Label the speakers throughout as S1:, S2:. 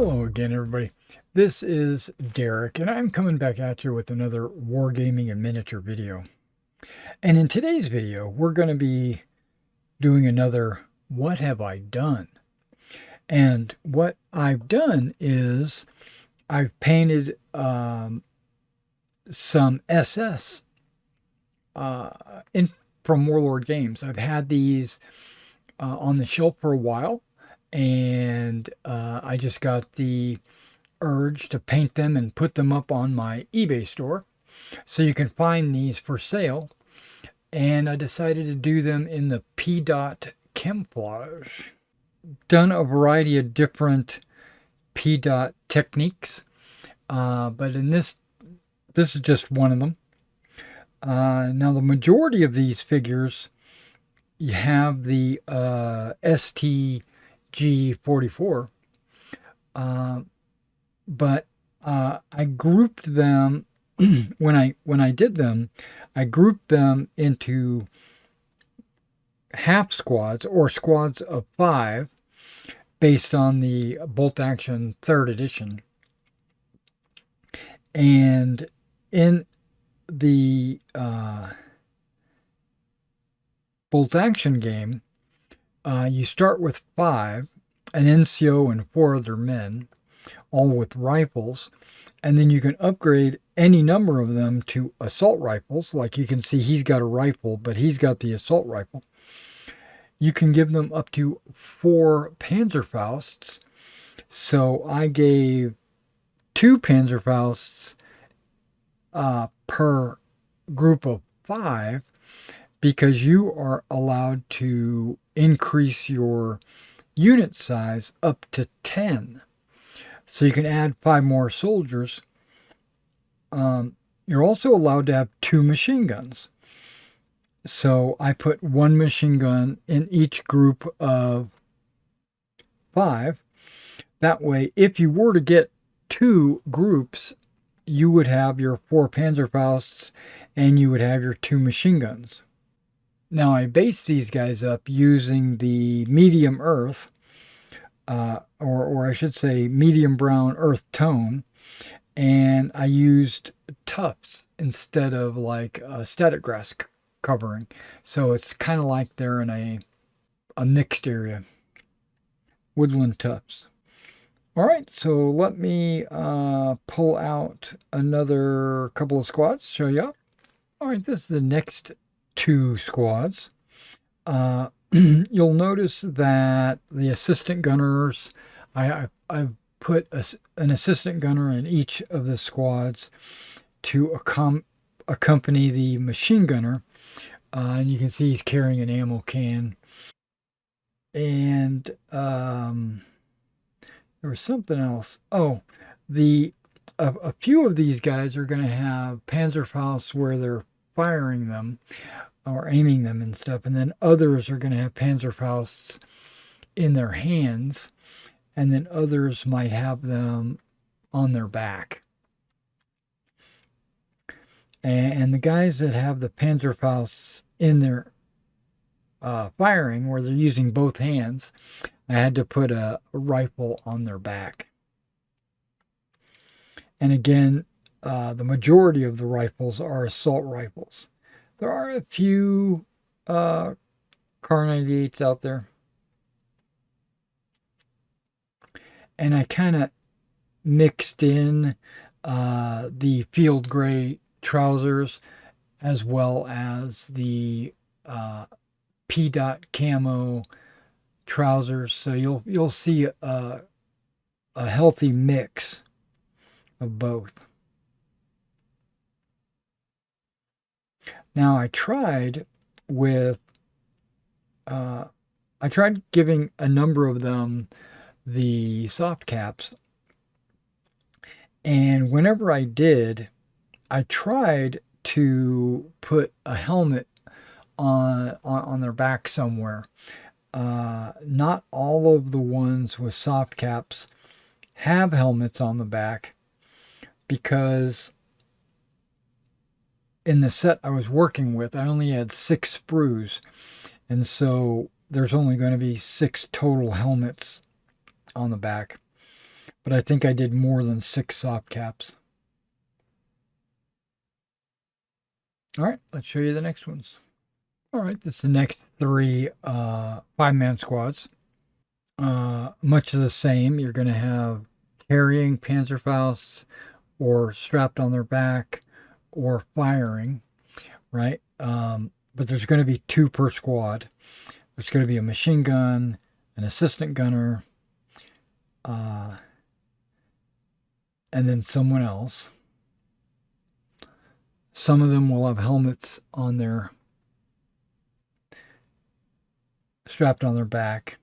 S1: Hello again, everybody. This is Derek, and I'm coming back at you with another Wargaming and miniature video. And in today's video, we're going to be doing another What Have I Done? And what I've done is I've painted some SS from Warlord Games. I've had these on the shelf for a while, and I just got the urge to paint them and put them up on my eBay store. So you can find these for sale. And I decided to do them in the P. Dot camouflage. Done a variety of different P. Dot techniques, but in this is just one of them. Now the majority of these figures, you have the STG-44, but I grouped them when I did them. I grouped them into half squads or squads of 5 based on the Bolt Action 3rd edition. And in the Bolt Action game, you start with 5, an NCO and 4 other men, all with rifles, and then you can upgrade any number of them to assault rifles. Like you can see, he's got a rifle, but he's got the assault rifle. You can give them up to 4 Panzerfausts. So I gave 2 Panzerfausts per group of 5, because you are allowed to increase your unit size up to 10. So you can add 5 more soldiers. You're also allowed to have 2 machine guns. So I put 1 machine gun in each group of 5. That way, if you were to get 2 groups, you would have your 4 Panzerfausts and you would have your 2 machine guns. Now I based these guys up using the medium earth, or I should say medium brown earth tone, and I used tufts instead of like static grass covering. So it's kind of like they're in a mixed area. Woodland tufts. All right, so let me pull out another couple of squads, show you up. All right, this is the next 2 squads. You'll notice that the assistant gunners, I've put an assistant gunner in each of the squads to accompany the machine gunner. And you can see he's carrying an ammo can. And there was something else. Oh, a few of these guys are going to have Panzerfausts where they're firing them or aiming them and stuff, and then others are going to have Panzerfausts in their hands, and then others might have them on their back. And the guys that have the Panzerfausts in their firing, where they're using both hands, I had to put a rifle on their back. And again, the majority of the rifles are assault rifles. There are a few Kar 98s out there. And I kind of mixed in the field gray trousers as well as the P. Dot camo trousers. So you'll see a healthy mix of both. Now I tried giving a number of them the soft caps, and whenever I did, I tried to put a helmet on their back somewhere. Not all of the ones with soft caps have helmets on the back, because in the set I was working with, I only had 6 sprues, and so there's only going to be 6 total helmets on the back. but I think I did more than 6 soft caps. All right, let's show you the next ones. All right, this is the next 3 5-man squads. Much of the same. You're going to have carrying Panzerfausts or strapped on their back or firing, right? But there's going to be 2 per squad. There's going to be a machine gun, an assistant gunner, and then someone else. Some of them will have helmets on their strapped on their back.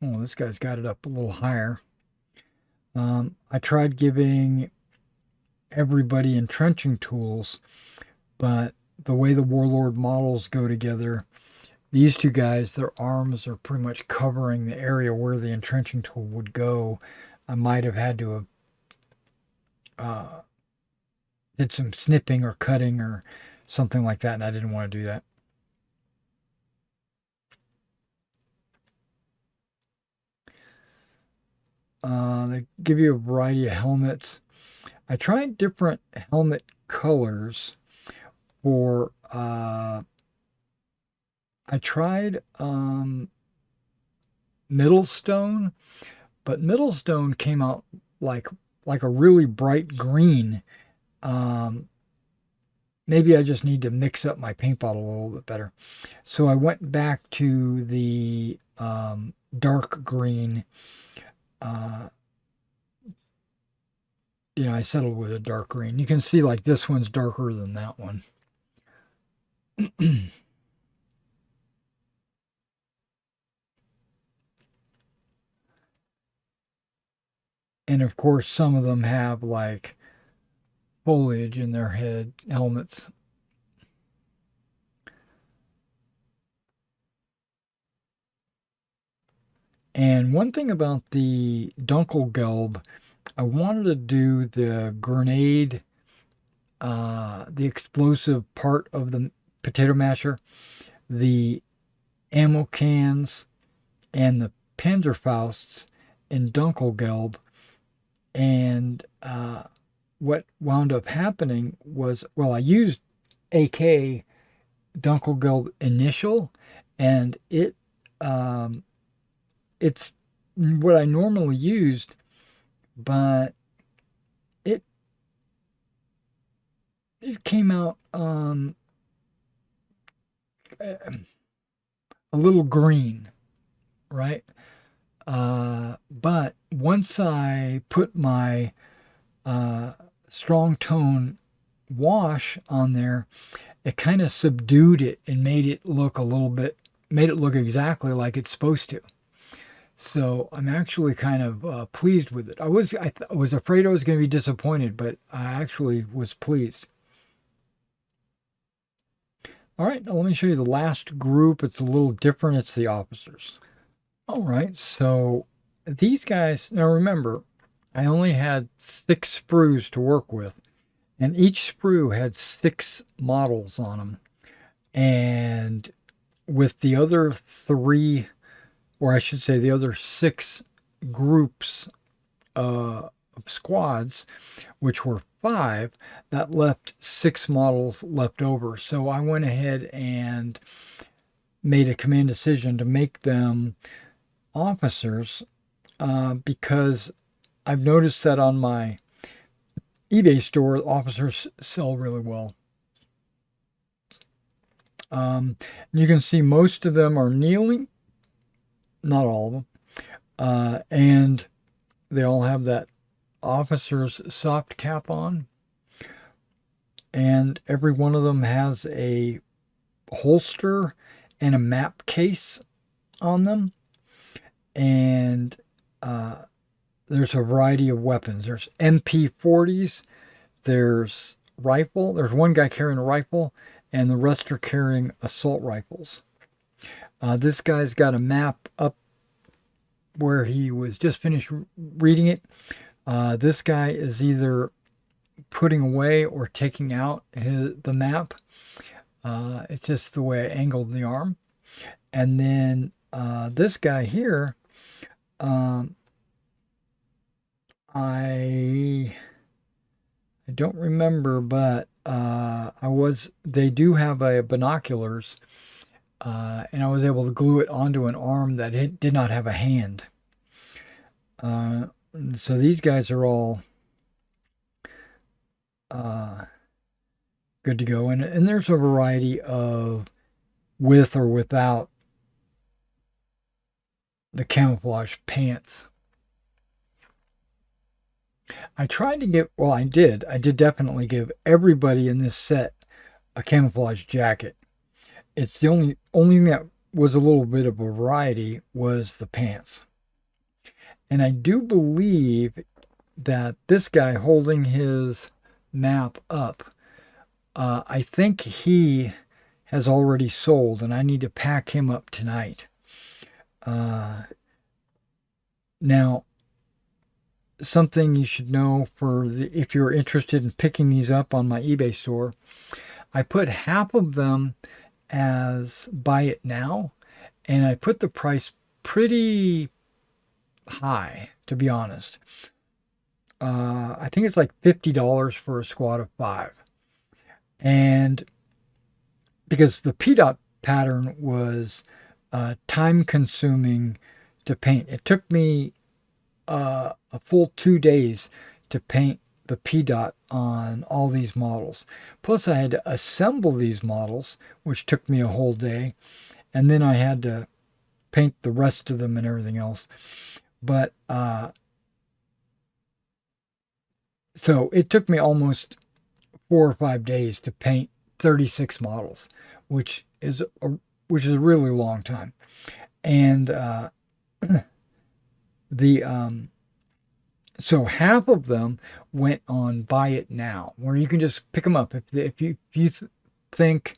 S1: Oh, this guy's got it up a little higher. I tried giving everybody entrenching tools, but the way the Warlord models go together, these 2 guys, their arms are pretty much covering the area where the entrenching tool would go. I might have had to have did some snipping or cutting or something like that, and I didn't want to do that. They give you a variety of helmets. I tried different helmet colors for I tried Middlestone, but Middlestone came out like a really bright green. Maybe I just need to mix up my paint bottle a little bit better. So I went back to the dark green. I settled with a dark green. You can see like this one's darker than that one. And of course, some of them have like foliage in their head helmets. And one thing about the Dunkelgelb, I wanted to do the grenade, the explosive part of the potato masher, the ammo cans, and the Panzerfausts in Dunkelgelb. And what wound up happening was, well, I used AK Dunkelgelb initial, and it's what I normally used, but it came out a little green, right? But once I put my strong tone wash on there, it kind of subdued it and made it look exactly like it's supposed to. So I'm actually kind of pleased with it. I was afraid I was going to be disappointed, but I actually was pleased. All right, now let me show you the last group. It's a little different. It's the officers. All right, so these guys, now remember, I only had 6 sprues to work with, and each sprue had 6 models on them. And with the other 3, or I should say the other 6 groups of squads, which were 5, that left 6 models left over. So I went ahead and made a command decision to make them officers, because I've noticed that on my eBay store, officers sell really well. You can see most of them are kneeling, not all of them, and they all have that officer's soft cap on, and every one of them has a holster and a map case on them, and there's a variety of weapons. There's MP40s, there's rifle, there's one guy carrying a rifle, and the rest are carrying assault rifles. This guy's got a map up where he was just finished reading it. This guy is either putting away or taking out the map. It's just the way I angled the arm. And then this guy here, I don't remember, but they do have a binoculars, and I was able to glue it onto an arm that it did not have a hand. Uh, so these guys are all uh, good to go. And there's a variety of with or without the camouflage pants. I tried to give, well, I did definitely give everybody in this set a camouflage jacket. It's the only thing that was a little bit of a variety was the pants. And I do believe that this guy holding his map up, I think he has already sold, and I need to pack him up tonight. Now, something you should know if you're interested in picking these up on my eBay store, I put half of them as buy it now, and I put the price pretty high, to be honest. I think it's like $50 for a squad of 5. And because the P dot pattern was time consuming to paint, it took me a full 2 days to paint the P dot on all these models. Plus, I had to assemble these models, which took me a whole day, and then I had to paint the rest of them and everything else. But so it took me almost 4 or 5 days to paint 36 models, which is a really long time. And so half of them went on buy it now, where you can just pick them up if you think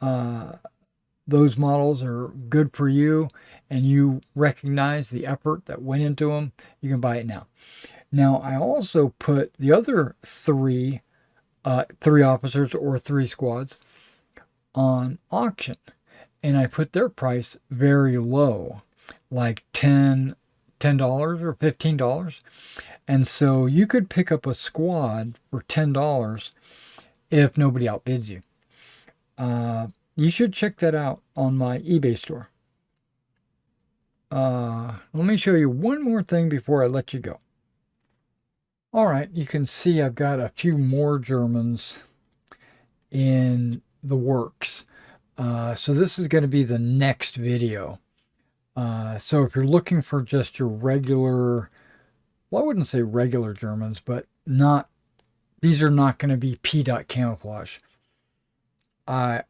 S1: those models are good for you and you recognize the effort that went into them, you can buy it now. Now, I also put the other three officers or 3 squads on auction, and I put their price very low, like $10 or $15. And so you could pick up a squad for $10 if nobody outbids you. You should check that out on my eBay store. Let me show you one more thing before I let you go. All right, you can see I've got a few more Germans in the works. So this is going to be the next video. So if you're looking for just your regular, well, I wouldn't say regular Germans, but these are not going to be P dot camouflage. I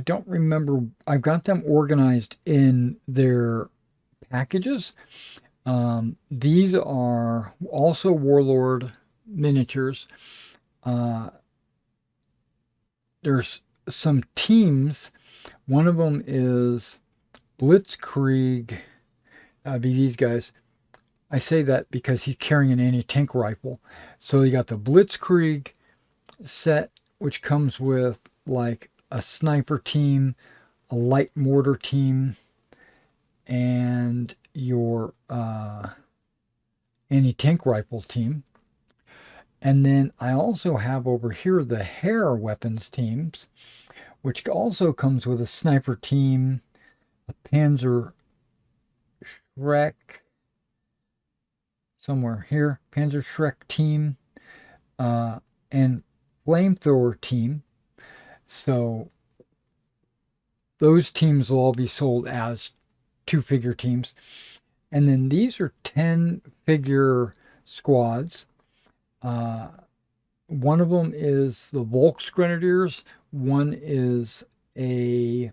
S1: don't remember. I've got them organized in their packages. These are also Warlord miniatures. There's some teams. One of them is Blitzkrieg. Be these guys. I say that because he's carrying an anti-tank rifle. So you got the Blitzkrieg set, which comes with like a sniper team, a light mortar team, and your anti-tank rifle team. And then I also have over here the hair weapons teams, which also comes with a sniper team, a Panzer Shrek, somewhere here, Panzer Shrek team, and flamethrower team. So those teams will all be sold as 2-figure teams. And then these are 10-figure squads. One of them is the Volksgrenadiers. One is a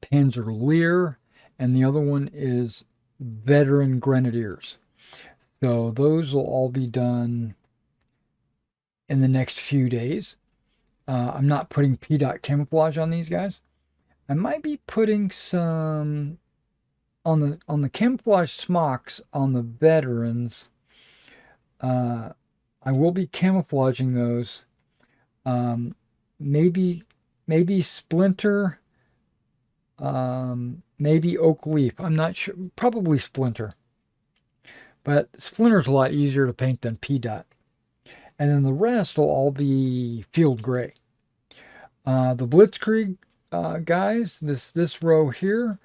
S1: Panzer and the other one is Veteran Grenadiers. So those will all be done in the next few days. I'm not putting P dot camouflage on these guys. I might be putting some on the camouflage smocks on the veterans. I will be camouflaging those. Maybe Splinter. Maybe Oak Leaf. I'm not sure. Probably Splinter. But Splinter's a lot easier to paint than P dot. And then the rest will all be field gray. The Blitzkrieg guys, this row here,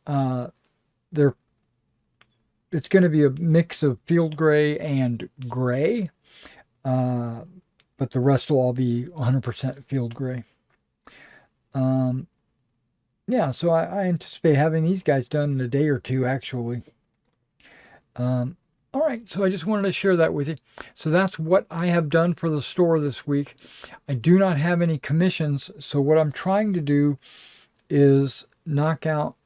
S1: they're it's going to be a mix of field gray and gray, but the rest will all be 100% field gray. Yeah, so I anticipate having these guys done in a day or two, actually. All right, so I just wanted to share that with you. So that's what I have done for the store this week. I do not have any commissions, so what I'm trying to do is knock out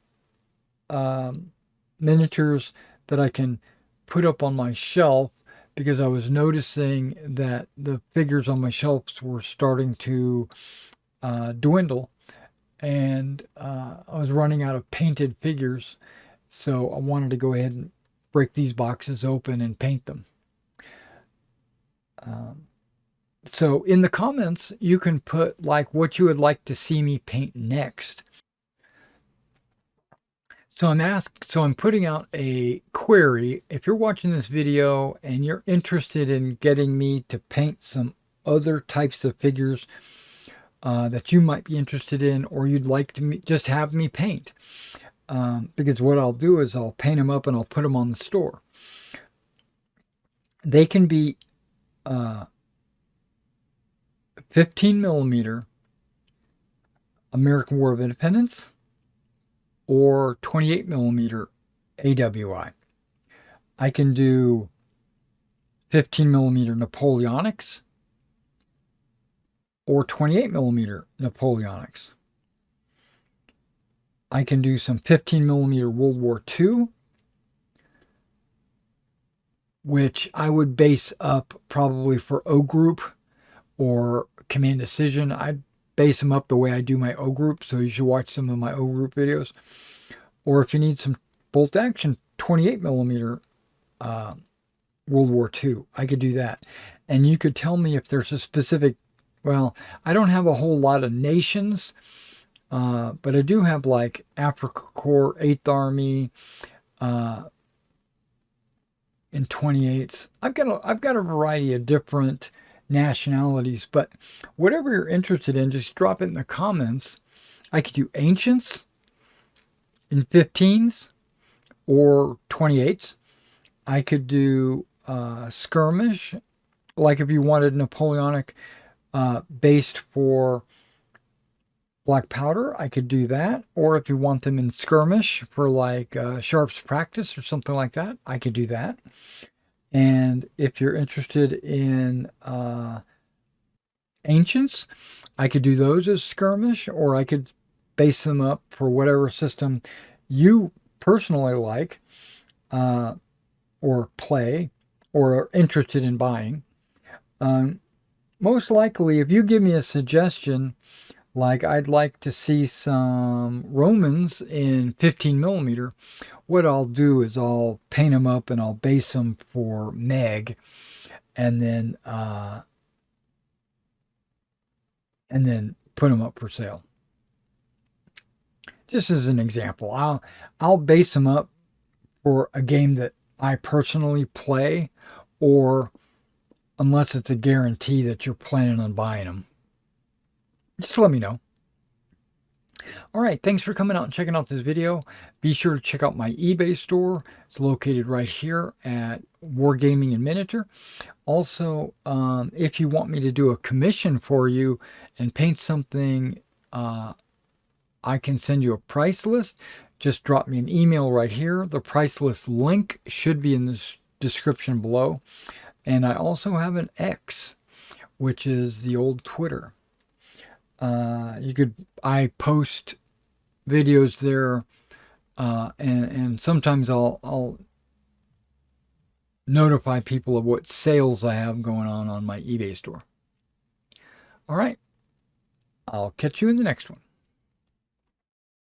S1: miniatures that I can put up on my shelf, because I was noticing that the figures on my shelves were starting to dwindle, and I was running out of painted figures, so I wanted to go ahead and break these boxes open and paint them. So in the comments, you can put like what you would like to see me paint next. So I'm putting out a query. If you're watching this video and you're interested in getting me to paint some other types of figures that you might be interested in, or you'd like to just have me paint, because what I'll do is I'll paint them up and I'll put them on the store. They can be 15 millimeter American War of Independence or 28 millimeter AWI. I can do 15 millimeter Napoleonics or 28 millimeter Napoleonics. I can do some 15 millimeter World War II, which I would base up probably for O Group or Command Decision. I'd base them up the way I do my O Group, so you should watch some of my O Group videos. Or if you need some bolt action 28 millimeter World War II, I could do that. And you could tell me if there's a specific, well, I don't have a whole lot of nations, but I do have like Africa Corps, 8th Army, in 28s. I've got a variety of different nationalities, but whatever you're interested in, just drop it in the comments. I could do ancients in 15s or 28s. I could do skirmish, like if you wanted Napoleonic based for black powder, I could do that. Or if you want them in skirmish for like sharps practice or something like that, I could do that. And if you're interested in ancients, I could do those as skirmish, or I could base them up for whatever system you personally like, or play, or are interested in buying. Most likely, if you give me a suggestion, like I'd like to see some Romans in 15 millimeter, what I'll do is I'll paint them up and I'll base them for Meg, and then put them up for sale. Just as an example, I'll base them up for a game that I personally play, or unless it's a guarantee that you're planning on buying them. Just let me know. All right, thanks for coming out and checking out this video. Be sure to check out my eBay store. It's located right here at Wargaming and Miniature. Also, if you want me to do a commission for you and paint something, I can send you a price list. Just drop me an email right here. The price list link should be in the description below. And I also have an X, which is the old Twitter. I post videos there, and sometimes I'll notify people of what sales I have going on my eBay store. All right, I'll catch you in the next one.